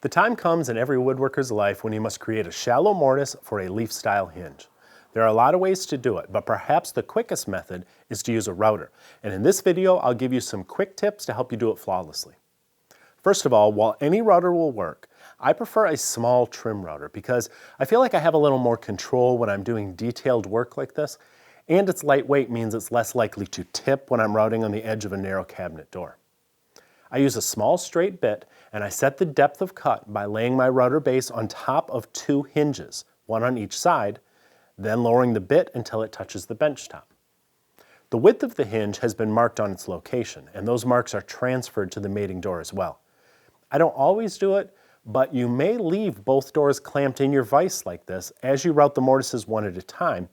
The time comes in every woodworker's life when you must create a shallow mortise for a leaf-style hinge. There are a lot of ways to do it, but perhaps the quickest method is to use a router. And in this video, I'll give you some quick tips to help you do it flawlessly. First of all, while any router will work, I prefer a small trim router because I feel like I have a little more control when I'm doing detailed work like this, and its lightweight means it's less likely to tip when I'm routing on the edge of a narrow cabinet door. I use a small straight bit, and I set the depth of cut by laying my router base on top of two hinges, one on each side, then lowering the bit until it touches the bench top. The width of the hinge has been marked on its location, and those marks are transferred to the mating door as well. I don't always do it, but you may leave both doors clamped in your vise like this as you route the mortises one at a time.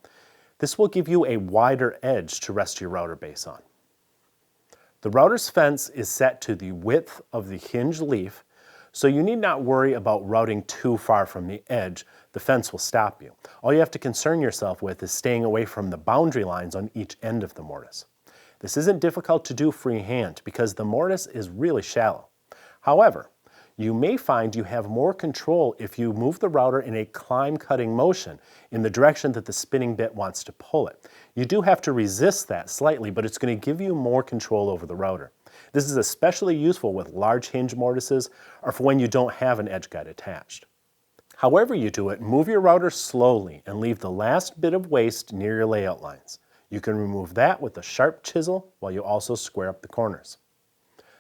This will give you a wider edge to rest your router base on. The router's fence is set to the width of the hinge leaf, so you need not worry about routing too far from the edge. The fence will stop you. All you have to concern yourself with is staying away from the boundary lines on each end of the mortise. This isn't difficult to do freehand because the mortise is really shallow. However, you may find you have more control if you move the router in a climb cutting motion in the direction that the spinning bit wants to pull it. You do have to resist that slightly, but it's going to give you more control over the router. This is especially useful with large hinge mortises or for when you don't have an edge guide attached. However you do it, move your router slowly and leave the last bit of waste near your layout lines. You can remove that with a sharp chisel while you also square up the corners.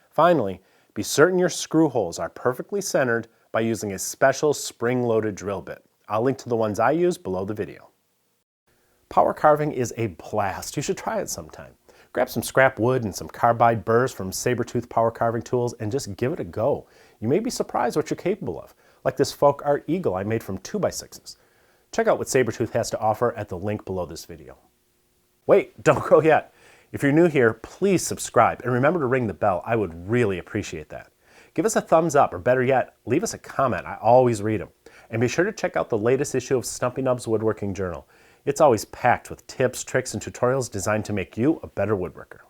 Finally, be certain your screw holes are perfectly centered by using a special spring-loaded drill bit. I'll link to the ones I use below the video. Power carving is a blast. You should try it sometime. Grab some scrap wood and some carbide burrs from Sabertooth power carving tools and just give it a go. You may be surprised what you're capable of, like this folk art eagle I made from 2x6s. Check out what Sabertooth has to offer at the link below this video. Wait, don't go yet. If you're new here, please subscribe and remember to ring the bell. I would really appreciate that. Give us a thumbs up, or better yet, leave us a comment. I always read them. And be sure to check out the latest issue of Stumpy Nubs Woodworking Journal. It's always packed with tips, tricks, and tutorials designed to make you a better woodworker.